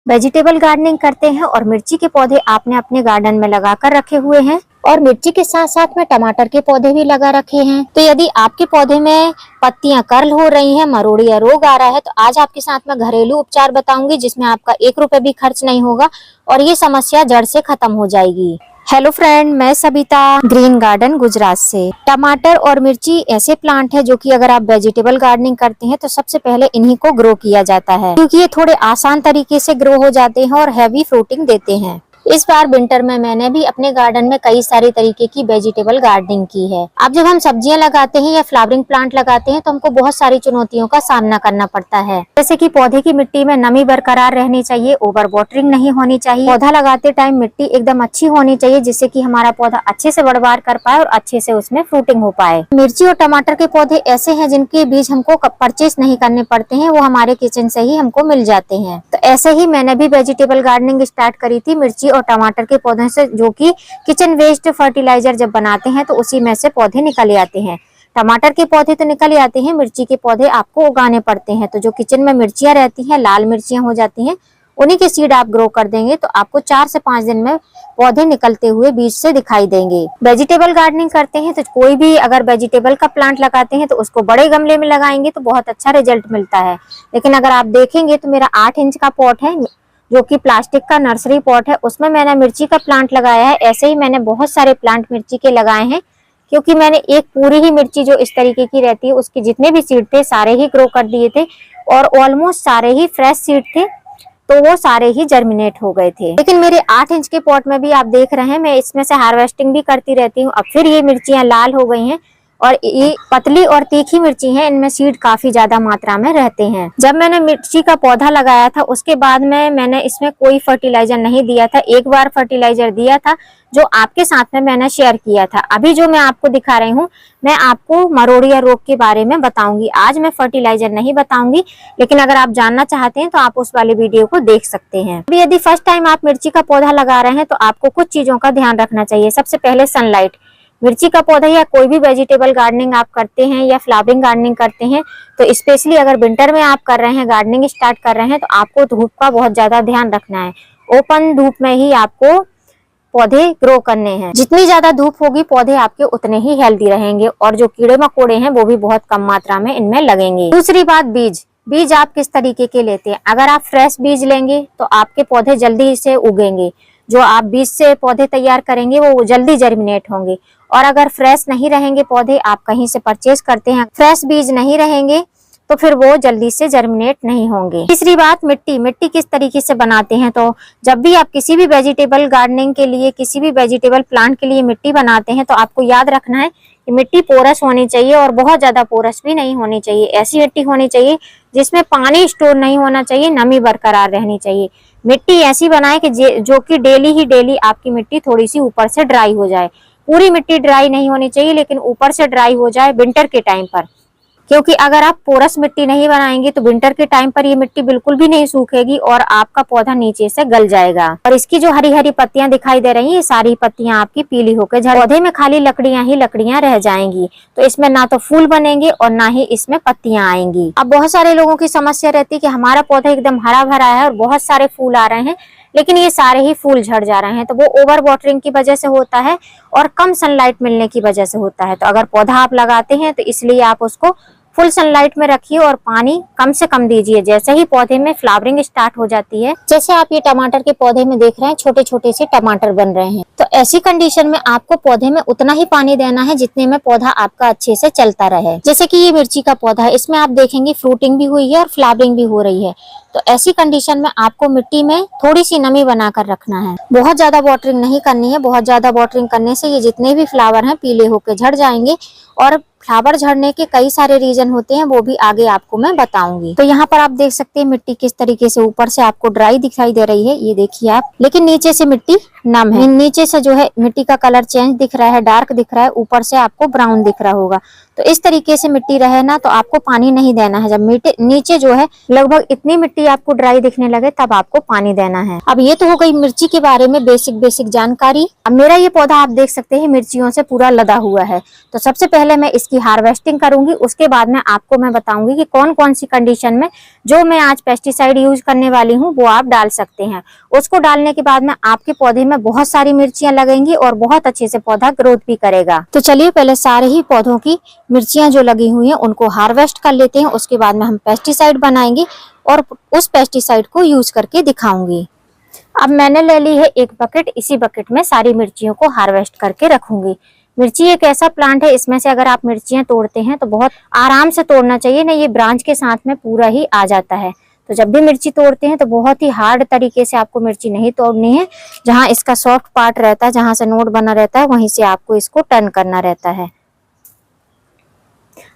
Vegetable gardening करते हैं और मिर्ची के पौधे आपने अपने गार्डन में लगा कर रखे हुए हैं और मिर्ची के साथ साथ में टमाटर के पौधे भी लगा रखे हैं। तो यदि आपके पौधे में पत्तियां कर्ल हो रही हैं, मरोड़ी या रोग आ रहा है, तो आज आपके साथ में घरेलू उपचार बताऊंगी जिसमें आपका 1 रुपए भी खर्च नहीं होगा और ये समस्या जड़ से खत्म हो जाएगी। हेलो फ्रेंड, मैं सबिता ग्रीन गार्डन गुजरात से। टमाटर और मिर्ची ऐसे प्लांट है जो कि अगर आप वेजिटेबल गार्डनिंग करते हैं तो सबसे पहले इन्हीं को ग्रो किया जाता है, क्योंकि ये थोड़े आसान तरीके से ग्रो हो जाते हैं और हैवी फ्रूटिंग देते हैं। इस बार विंटर में मैंने भी अपने गार्डन में कई सारे तरीके की वेजिटेबल गार्डनिंग की है। अब जब हम सब्जियां लगाते हैं या फ्लावरिंग प्लांट लगाते हैं तो हमको बहुत सारी चुनौतियों का सामना करना पड़ता है, जैसे कि पौधे की मिट्टी में नमी बरकरार रहनी चाहिए, ओवर वाटरिंग नहीं होनी चाहिए, पौधा लगाते टाइम मिट्टी एकदम अच्छी होनी चाहिए जिससे कि हमारा पौधा अच्छे से बढ़वार कर पाए और अच्छे से उसमें फ्रूटिंग हो पाए। मिर्ची और टमाटर के पौधे ऐसे हैं जिनके बीज हमको परचेस नहीं करने पड़ते हैं, वो हमारे किचन से ही हमको मिल जाते हैं। तो ऐसे ही मैंने भी वेजिटेबल गार्डनिंग स्टार्ट करी थी मिर्ची और टमाटर के पौधों से, जो कि किचन वेस्ट फर्टिलाइजर जब बनाते हैं तो उसी में से पौधे निकल आते हैं। टमाटर के पौधे तो निकल आते हैं, मिर्ची के पौधे आपको उगाने पड़ते हैं। तो जो किचन में मिर्चियां रहती हैं, लाल मिर्चियां हो जाती हैं, उन्हीं के सीड आप ग्रो कर देंगे तो आपको 4 से 5 दिन में पौधे निकलते हुए बीज से दिखाई देंगे। वेजिटेबल गार्डनिंग करते हैं तो कोई भी अगर वेजिटेबल का प्लांट लगाते हैं तो उसको बड़े गमले में लगाएंगे तो बहुत अच्छा रिजल्ट मिलता है। लेकिन अगर आप देखेंगे तो मेरा 8 इंच का पॉट है जो कि प्लास्टिक का नर्सरी पॉट है, उसमें मैंने मिर्ची का प्लांट लगाया है। ऐसे ही मैंने बहुत सारे प्लांट मिर्ची के लगाए हैं, क्योंकि मैंने एक पूरी ही मिर्ची जो इस तरीके की रहती है उसके जितने भी सीड थे सारे ही ग्रो कर दिए थे और ऑलमोस्ट सारे ही फ्रेश सीड थे, तो वो सारे ही जर्मिनेट हो गए थे। लेकिन मेरे 8 इंच के पॉट में भी आप देख रहे हैं मैं इसमें से हार्वेस्टिंग भी करती रहती हूँ। अब फिर ये मिर्चियां लाल हो गई हैं और ये पतली और तीखी मिर्ची हैं, इनमें सीड काफी ज्यादा मात्रा में रहते हैं। जब मैंने मिर्ची का पौधा लगाया था उसके बाद में मैंने इसमें कोई फर्टिलाइजर नहीं दिया था। एक बार फर्टिलाइजर दिया था जो आपके साथ में मैंने शेयर किया था। अभी जो मैं आपको दिखा रही हूँ मैं आपको मरोड़िया रोग के बारे में बताऊंगी। आज मैं फर्टिलाइजर नहीं बताऊंगी, लेकिन अगर आप जानना चाहते हैं तो आप उस वाले वीडियो को देख सकते हैं। अभी यदि फर्स्ट टाइम आप मिर्ची का पौधा लगा रहे हैं तो आपको कुछ चीजों का ध्यान रखना चाहिए। सबसे पहले सनलाइट। मिर्ची का पौधा या कोई भी वेजिटेबल गार्डनिंग आप करते हैं या फ्लावरिंग गार्डनिंग करते हैं तो स्पेशली अगर विंटर में आप कर रहे हैं, गार्डनिंग स्टार्ट कर रहे हैं, तो आपको धूप का बहुत ज्यादा ध्यान रखना है। ओपन धूप में ही आपको पौधे ग्रो करने हैं। जितनी ज्यादा धूप होगी पौधे आपके उतने ही हेल्दी रहेंगे और जो कीड़े मकोड़े हैं वो भी बहुत कम मात्रा में इनमें लगेंगे। दूसरी बात, बीज आप किस तरीके के लेते हैं। अगर आप फ्रेश बीज लेंगे तो आपके पौधे जल्दी से उगेंगे। जो आप बीज से पौधे तैयार करेंगे वो जल्दी जर्मिनेट होंगे। और अगर फ्रेश नहीं रहेंगे पौधे, आप कहीं से परचेज करते हैं, फ्रेश बीज नहीं रहेंगे तो फिर वो जल्दी से जर्मिनेट नहीं होंगे। तीसरी बात, मिट्टी किस तरीके से बनाते हैं। तो जब भी आप किसी भी वेजिटेबल गार्डनिंग के लिए, किसी भी वेजिटेबल प्लांट के लिए मिट्टी बनाते हैं तो आपको याद रखना है कि मिट्टी पोरस होनी चाहिए और बहुत ज्यादा पोरस भी नहीं होनी चाहिए। ऐसी मिट्टी होनी चाहिए जिसमें पानी स्टोर नहीं होना चाहिए, नमी बरकरार रहनी चाहिए। मिट्टी ऐसी बनाए कि जो कि डेली आपकी मिट्टी थोड़ी सी ऊपर से ड्राई हो जाए। पूरी मिट्टी ड्राई नहीं होनी चाहिए लेकिन ऊपर से ड्राई हो जाए विंटर के टाइम पर, क्योंकि अगर आप पोरस मिट्टी नहीं बनाएंगे तो विंटर के टाइम पर ये मिट्टी बिल्कुल भी नहीं सूखेगी और आपका पौधा नीचे से गल जाएगा। और इसकी जो हरी हरी पत्तियां दिखाई दे रही हैं, ये सारी पत्तियां आपकी पीली होकर पौधे में खाली लकड़ियां ही लकड़ियां रह जाएंगी। तो इसमें ना तो फूल बनेंगे और ना ही इसमें पत्तियां आएंगी। अब बहुत सारे लोगों की समस्या रहती है कि हमारा पौधा एकदम हरा भरा है और बहुत सारे फूल आ रहे हैं, लेकिन ये सारे ही फूल झड़ जा रहे हैं। तो वो ओवर वाटरिंग की वजह से होता है और कम सनलाइट मिलने की वजह से होता है। तो अगर पौधा आप लगाते हैं तो इसलिए आप उसको फुल सनलाइट में रखिए और पानी कम से कम दीजिए। जैसे ही पौधे में फ्लावरिंग स्टार्ट हो जाती है, जैसे आप ये टमाटर के पौधे में देख रहे हैं छोटे छोटे से टमाटर बन रहे हैं, तो ऐसी कंडीशन में आपको पौधे में उतना ही पानी देना है जितने में पौधा आपका अच्छे से चलता रहे। जैसे कि ये मिर्ची का पौधा है, इसमें आप देखेंगे फ्रूटिंग भी हुई है और फ्लावरिंग भी हो रही है। तो ऐसी कंडीशन में आपको मिट्टी में थोड़ी सी नमी बनाकर रखना है। बहुत ज्यादा वाटरिंग नहीं करनी है। बहुत ज्यादा वाटरिंग करने से ये जितने भी फ्लावर हैं पीले होकर झड़ जाएंगे और फ्लावर झड़ने के कई सारे रीजन होते हैं, वो भी आगे आपको मैं बताऊंगी। तो यहाँ पर आप देख सकते हैं मिट्टी किस तरीके से ऊपर से आपको ड्राई दिखाई दे रही है, ये देखिए आप, लेकिन नीचे से मिट्टी नम है। नीचे से जो है मिट्टी का कलर चेंज दिख रहा है, डार्क दिख रहा है, ऊपर से आपको ब्राउन दिख रहा होगा। तो इस तरीके से मिट्टी रहे ना तो आपको पानी नहीं देना है। जब नीचे जो है लगभग इतनी मिट्टी आपको ड्राई दिखने लगे तब आपको पानी देना है। अब ये तो हो गई मिर्ची के बारे में बेसिक जानकारी। अब मेरा ये पौधा आप देख सकते हैं मिर्चियों से पूरा लदा हुआ है। तो सबसे पहले मैं इसकी हार्वेस्टिंग करूंगी, उसके बाद में आपको मैं बताऊंगी कि कौन कौन सी कंडीशन में जो मैं आज पेस्टिसाइड यूज करने वाली हूँ वो आप डाल सकते हैं। उसको डालने के बाद में आपके पौधे में बहुत सारी मिर्चियां लगेंगी और बहुत अच्छे से पौधा ग्रोथ भी करेगा। तो चलिए पहले सारे ही पौधों की मिर्चियां जो लगी हुई हैं उनको हार्वेस्ट कर लेते हैं। उसके बाद में हम पेस्टिसाइड बनाएंगे और उस पेस्टिसाइड को यूज करके दिखाऊंगी। अब मैंने ले ली है एक बकेट, इसी बकेट में सारी मिर्चियों को हार्वेस्ट करके रखूंगी। मिर्ची एक ऐसा प्लांट है, इसमें से अगर आप मिर्चियां तोड़ते हैं तो बहुत आराम से तोड़ना चाहिए, नहीं ये ब्रांच के साथ में पूरा ही आ जाता है। तो जब भी मिर्ची तोड़ते हैं तो बहुत ही हार्ड तरीके से आपको मिर्ची नहीं तोड़नी है। जहां इसका सॉफ्ट पार्ट रहता है, जहां से नोट बना रहता है, वहीं से आपको इसको टर्न करना रहता है।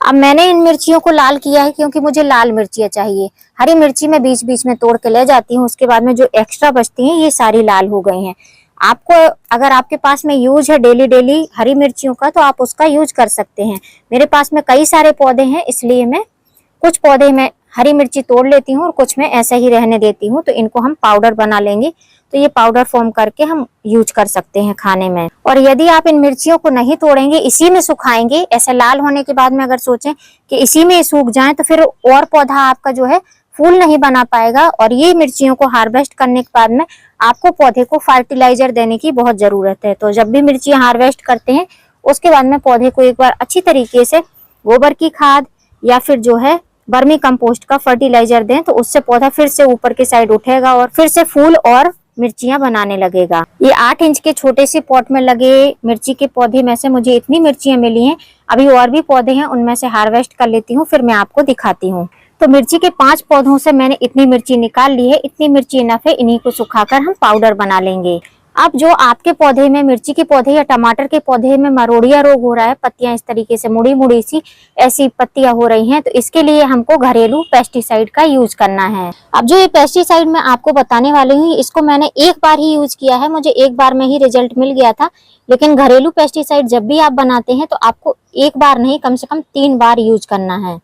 अब मैंने इन मिर्चियों को लाल किया है क्योंकि मुझे लाल मिर्चियां चाहिए। हरी मिर्ची मैं बीच बीच में तोड़ के ले जाती हूँ, उसके बाद में जो एक्स्ट्रा बचती हैं ये सारी लाल हो गई हैं। आपको अगर आपके पास में यूज है डेली हरी मिर्चियों का तो आप उसका यूज कर सकते हैं। मेरे पास में कई सारे पौधे हैं, इसलिए मैं कुछ पौधे में हरी मिर्ची तोड़ लेती हूँ और कुछ में ऐसे ही रहने देती हूँ। तो इनको हम पाउडर बना लेंगे, तो ये पाउडर फॉर्म करके हम यूज कर सकते हैं खाने में। और यदि आप इन मिर्चियों को नहीं तोड़ेंगे, इसी में सुखाएंगे, ऐसे लाल होने के बाद में अगर सोचें कि इसी में सूख जाए तो फिर और पौधा आपका जो है फूल नहीं बना पाएगा। और ये मिर्चियों को हार्वेस्ट करने के बाद में आपको पौधे को फर्टिलाइजर देने की बहुत जरूरत है। तो जब भी मिर्चियां हार्वेस्ट करते हैं उसके बाद में पौधे को एक बार अच्छी तरीके से गोबर की खाद या फिर जो है वर्मी कंपोस्ट का फर्टिलाइजर दें, तो उससे पौधा फिर से ऊपर की साइड उठेगा और फिर से फूल और मिर्चियां बनाने लगेगा। ये 8 इंच के छोटे से पॉट में लगे मिर्ची के पौधे में से मुझे इतनी मिर्चियां मिली हैं। अभी और भी पौधे हैं, उनमें से हार्वेस्ट कर लेती हूँ, फिर मैं आपको दिखाती हूँ। तो मिर्ची के 5 पौधों से मैंने इतनी मिर्ची निकाल ली है। इतनी मिर्ची इनफ है, इन्हीं को सुखाकर हम पाउडर बना लेंगे। अब जो आपके पौधे में मिर्ची के पौधे या टमाटर के पौधे में मरोड़िया रोग हो रहा है, पत्तियां इस तरीके से मुड़ी मुड़ी सी ऐसी पत्तियां हो रही हैं, तो इसके लिए हमको घरेलू पेस्टिसाइड का यूज करना है। अब जो ये पेस्टिसाइड मैं आपको बताने वाली हूँ, इसको मैंने एक बार ही यूज किया है, मुझे एक बार में ही रिजल्ट मिल गया था। लेकिन घरेलू पेस्टिसाइड जब भी आप बनाते हैं तो आपको एक बार नहीं, कम से कम 3 बार यूज करना है।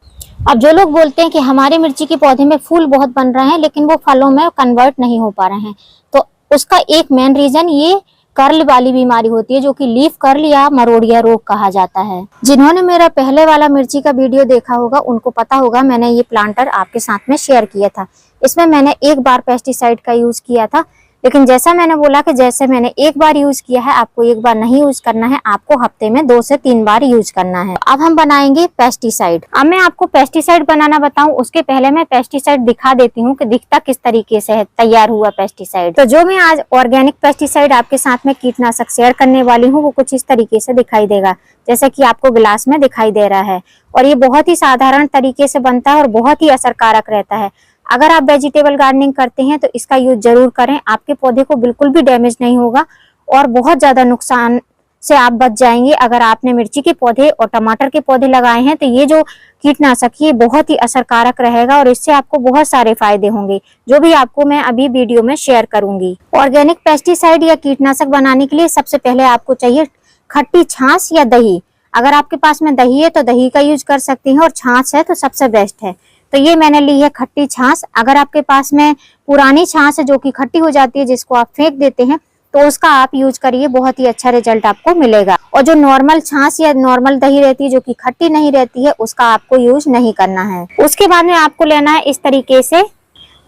अब जो लोग बोलते हैं कि हमारे मिर्ची के पौधे में फूल बहुत बन रहे हैं लेकिन वो फलों में कन्वर्ट नहीं हो पा रहे हैं, तो उसका एक मेन रीजन ये कर्ल वाली बीमारी होती है, जो कि लीफ कर्ल या मरोड़िया रोग कहा जाता है। जिन्होंने मेरा पहले वाला मिर्ची का वीडियो देखा होगा उनको पता होगा, मैंने ये प्लांटर आपके साथ में शेयर किया था। इसमें मैंने एक बार पेस्टिसाइड का यूज किया था, लेकिन जैसा मैंने बोला कि जैसे मैंने एक बार यूज किया है, आपको एक बार नहीं यूज करना है, आपको हफ्ते में 2 से 3 बार यूज करना है। अब हम बनाएंगे पेस्टिसाइड। अब मैं आपको पेस्टिसाइड बनाना बताऊं उसके पहले मैं पेस्टिसाइड दिखा देती हूँ कि दिखता किस तरीके से है तैयार हुआ पेस्टिसाइड। तो जो मैं आज ऑर्गेनिक पेस्टिसाइड आपके साथ में कीटनाशक शेयर करने वाली हूँ वो कुछ इस तरीके से दिखाई देगा, जैसा कि आपको गिलास में दिखाई दे रहा है। और ये बहुत ही साधारण तरीके से बनता है और बहुत ही असरकारक रहता है। अगर आप वेजिटेबल गार्डनिंग करते हैं तो इसका यूज जरूर करें, आपके पौधे को बिल्कुल भी डैमेज नहीं होगा और बहुत ज्यादा नुकसान से आप बच जाएंगे। अगर आपने मिर्ची के पौधे और टमाटर के पौधे लगाए हैं तो ये जो कीटनाशक ये बहुत ही असरकारक रहेगा और इससे आपको बहुत सारे फायदे होंगे, जो भी आपको मैं अभी वीडियो में शेयर करूंगी। ऑर्गेनिक पेस्टिसाइड या कीटनाशक बनाने के लिए सबसे पहले आपको चाहिए खट्टी छाछ या दही। अगर आपके पास में दही है तो दही का यूज कर सकती हैं और छाछ है तो सबसे बेस्ट है। तो ये मैंने ली है खट्टी छाछ। अगर आपके पास में पुरानी छाछ है जो कि खट्टी हो जाती है, जिसको आप फेंक देते हैं, तो उसका आप यूज करिए, बहुत ही अच्छा रिजल्ट आपको मिलेगा। और जो नॉर्मल छाछ या नॉर्मल दही रहती है जो कि खट्टी नहीं रहती है, उसका आपको यूज नहीं करना है। उसके बाद में आपको लेना है इस तरीके से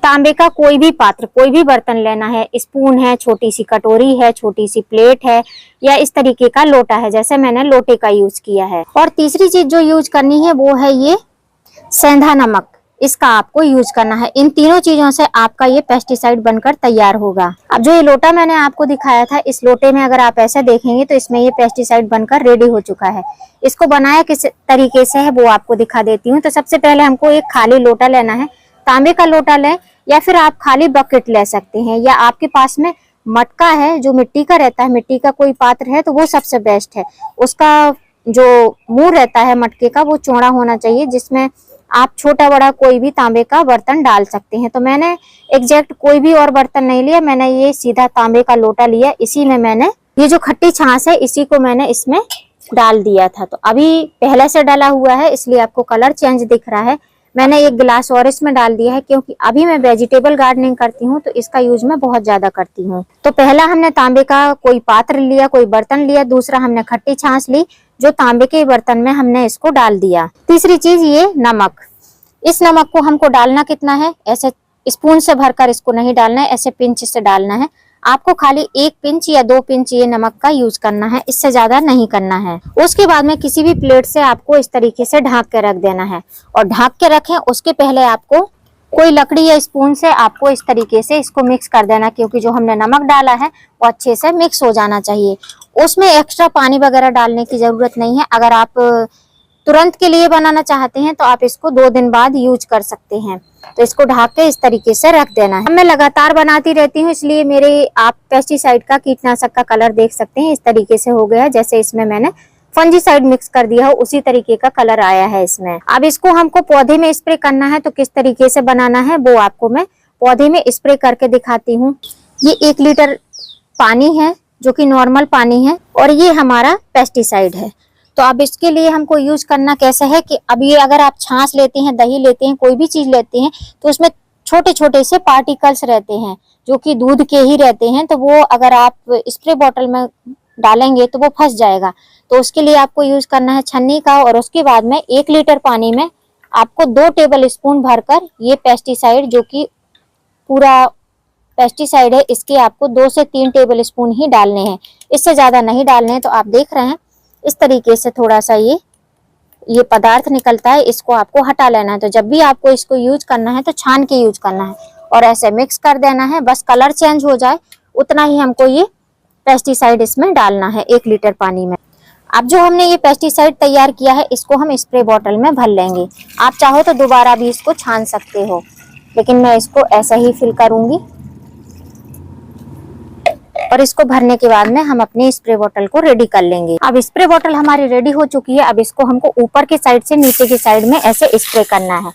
तांबे का कोई भी पात्र, कोई भी बर्तन लेना है। स्पून है, छोटी सी कटोरी है, छोटी सी प्लेट है या इस तरीके का लोटा है, जैसे मैंने लोटे का यूज किया है। और तीसरी चीज जो यूज करनी है वो है ये सेंधा नमक, इसका आपको यूज करना है। इन तीनों चीजों से आपका ये पेस्टिसाइड बनकर तैयार होगा। अब जो ये लोटा मैंने आपको दिखाया था, इस लोटे में अगर आप ऐसा देखेंगे तो इसमें ये पेस्टिसाइड बनकर रेडी हो चुका है। इसको बनाया किस तरीके से है वो आपको दिखा देती हूँ। तो सबसे पहले हमको एक खाली लोटा लेना है, तांबे का लोटा लें या फिर आप खाली बकेट ले सकते हैं, या आपके पास में मटका है जो मिट्टी का रहता है, मिट्टी का कोई पात्र है तो वो सबसे बेस्ट है। उसका जो मुंह रहता है मटके का वो चौड़ा होना चाहिए, जिसमें आप छोटा बड़ा कोई भी तांबे का बर्तन डाल सकते हैं। तो मैंने एग्जैक्ट कोई भी और बर्तन नहीं लिया, मैंने ये सीधा तांबे का लोटा लिया। इसी में मैंने ये जो खट्टी छाछ है इसी को मैंने इसमें डाल दिया था। तो अभी पहले से डाला हुआ है इसलिए आपको कलर चेंज दिख रहा है। मैंने एक गिलास और इसमें डाल दिया है क्योंकि अभी मैं वेजिटेबल गार्डनिंग करती हूँ तो इसका यूज मैं बहुत ज्यादा करती हूँ। तो पहला हमने तांबे का कोई पात्र लिया, कोई बर्तन लिया, दूसरा हमने खट्टी छाछ ली जो तांबे के बर्तन में हमने इसको डाल दिया। तीसरी चीज ये नमक। इस नमक को हमको डालना कितना है, ऐसे स्पून से भरकर इसको नहीं डालना है, ऐसे पिंच से डालना है। आपको खाली 1 पिंच या 2 पिंच ये नमक का यूज करना है, इससे ज्यादा नहीं करना है। उसके बाद में किसी भी प्लेट से आपको इस तरीके से ढक के रख देना है। और ढक के रखें उसके पहले आपको कोई लकड़ी या स्पून से आपको इस तरीके से इसको मिक्स कर देना, क्योंकि जो हमने नमक डाला है वो अच्छे से मिक्स हो जाना चाहिए। उसमें एक्स्ट्रा पानी वगैरह डालने की जरूरत नहीं है। अगर आप तुरंत के लिए बनाना चाहते हैं तो आप इसको 2 दिन बाद यूज कर सकते हैं। तो इसको ढक के इस तरीके से रख देना है। मैं लगातार बनाती रहती हूँ इसलिए मेरे आप पेस्टिसाइड का, कीटनाशक का कलर देख सकते हैं, इस तरीके से हो गया। जैसे इसमें मैंने फंजीसाइड मिक्स कर दिया हो उसी तरीके का कलर आया है इसमें। अब इसको हमको पौधे में स्प्रे करना है, तो किस तरीके से बनाना है वो आपको मैं पौधे में स्प्रे करके दिखाती हूँ। ये 1 लीटर पानी है जो कि नॉर्मल पानी है और ये हमारा पेस्टिसाइड है। तो अब इसके लिए हमको यूज करना कैसे है कि अब ये अगर आप छाछ लेते हैं, दही लेते हैं, कोई भी चीज लेते हैं तो उसमें छोटे छोटे से पार्टिकल्स रहते हैं जो कि दूध के ही रहते हैं। तो वो अगर आप स्प्रे बॉटल में डालेंगे तो वो फंस जाएगा। तो उसके लिए आपको यूज करना है छन्नी का। और उसके बाद में 1 लीटर पानी में आपको 2 टेबल स्पून भरकर ये पेस्टिसाइड, जो कि पूरा पेस्टिसाइड है, इसके आपको 2 से 3 टेबल स्पून ही डालने हैं, इससे ज्यादा नहीं डालने हैं। तो आप देख रहे हैं इस तरीके से थोड़ा सा ये पदार्थ निकलता है, इसको आपको हटा लेना है। तो जब भी आपको इसको यूज करना है तो छान के यूज करना है और ऐसे मिक्स कर देना है। बस कलर चेंज हो जाए उतना ही हमको ये पेस्टिसाइड इसमें डालना है 1 लीटर पानी में। अब जो हमने ये पेस्टिसाइड तैयार किया है इसको हम स्प्रे बॉटल में भर लेंगे। आप चाहो तो दोबारा भी इसको छान सकते हो, लेकिन मैं इसको ऐसा ही फिल करूंगी। और इसको भरने के बाद में हम अपनी स्प्रे बोतल को रेडी कर लेंगे। अब स्प्रे बोतल हमारी रेडी हो चुकी है। अब इसको हमको ऊपर के साइड से नीचे की साइड में ऐसे स्प्रे करना है।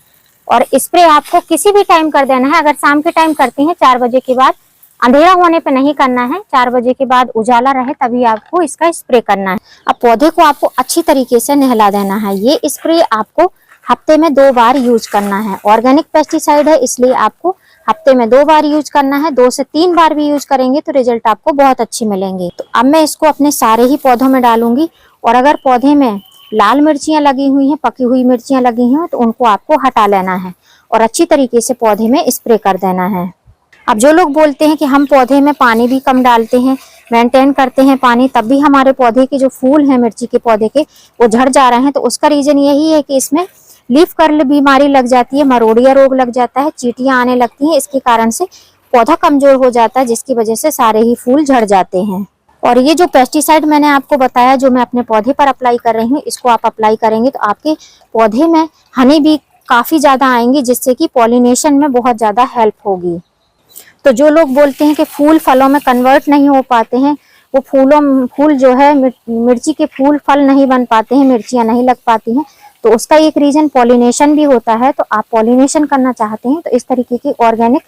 और स्प्रे आपको किसी भी टाइम कर देना है। अगर शाम के टाइम करती हैं 4 बजे के बाद, अंधेरा होने पे नहीं करना है, 4 बजे के बाद उजाला रहे तभी आपको इसका स्प्रे करना है। अब पौधे को आपको अच्छी तरीके से नहला देना है। ये स्प्रे आपको हफ्ते में 2 बार यूज करना है। ऑर्गेनिक पेस्टिसाइड है इसलिए आपको हफ्ते में 2 बार यूज करना है। 2 से 3 बार भी यूज करेंगे तो रिजल्ट आपको बहुत अच्छे मिलेंगे। तो अब मैं इसको अपने सारे ही पौधों में डालूंगी। और अगर पौधे में लाल मिर्चियां लगी हुई हैं, पकी हुई मिर्चियां लगी हैं, तो उनको आपको हटा लेना है और अच्छी तरीके से पौधे में स्प्रे कर देना है। अब जो लोग बोलते हैं कि हम पौधे में पानी भी कम डालते हैं, मेंटेन करते हैं पानी, तब भी हमारे पौधे के जो फूल हैं मिर्ची के पौधे के वो झड़ जा रहे हैं, तो उसका रीजन यही है कि इसमें लीफ कर्ल बीमारी लग जाती है, मरोड़िया रोग लग जाता है, चींटियां आने लगती हैं। इसके कारण से पौधा कमजोर हो जाता है, जिसकी वजह से सारे ही फूल झड़ जाते हैं। और ये जो पेस्टिसाइड मैंने आपको बताया जो मैं अपने पौधे पर अप्लाई कर रही हूँ, इसको आप अप्लाई करेंगे तो आपके पौधे में हनी भी काफी ज्यादा आएंगी, जिससे कि पॉलिनेशन में बहुत ज्यादा हेल्प होगी। तो जो लोग बोलते हैं कि फूल फलों में कन्वर्ट नहीं हो पाते हैं, वो फूल जो है मिर्ची के फूल फल नहीं बन पाते हैं, मिर्चियां नहीं लग पाती हैं, तो उसका एक रीजन पॉलिनेशन भी होता है। तो आप पॉलिनेशन करना चाहते हैं तो इस तरीके की ऑर्गेनिक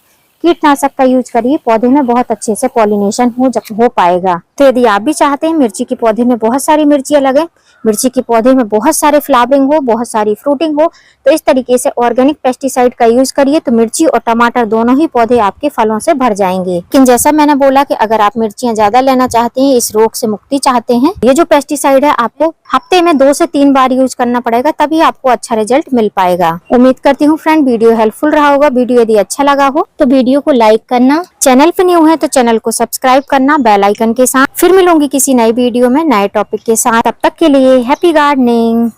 कीटनाशक का यूज करिए, पौधे में बहुत अच्छे से पॉलिनेशन हो पाएगा। तो यदि आप भी चाहते हैं मिर्ची के पौधे में बहुत सारी मिर्चियां लगे, मिर्ची के पौधे में बहुत सारे फ्लावरिंग हो, बहुत सारी फ्रूटिंग हो, तो इस तरीके से ऑर्गेनिक पेस्टिसाइड का यूज करिए। तो मिर्ची और टमाटर दोनों ही पौधे आपके फलों से भर जाएंगे। लेकिन जैसा मैंने बोला कि अगर आप मिर्चियां ज्यादा लेना चाहते हैं, इस रोग से मुक्ति चाहते हैं, ये जो पेस्टिसाइड है आपको हफ्ते में 2 से 3 बार यूज करना पड़ेगा, तभी आपको अच्छा रिजल्ट मिल पाएगा। उम्मीद करती हूँ फ्रेंड वीडियो हेल्पफुल रहा होगा। वीडियो यदि अच्छा लगा हो तो वीडियो को लाइक करना, चैनल पे न्यू है तो चैनल को सब्सक्राइब करना बेल आइकन के साथ। फिर मिलूंगी किसी नई वीडियो में नए टॉपिक के साथ। तब तक के लिए हैप्पी गार्डनिंग।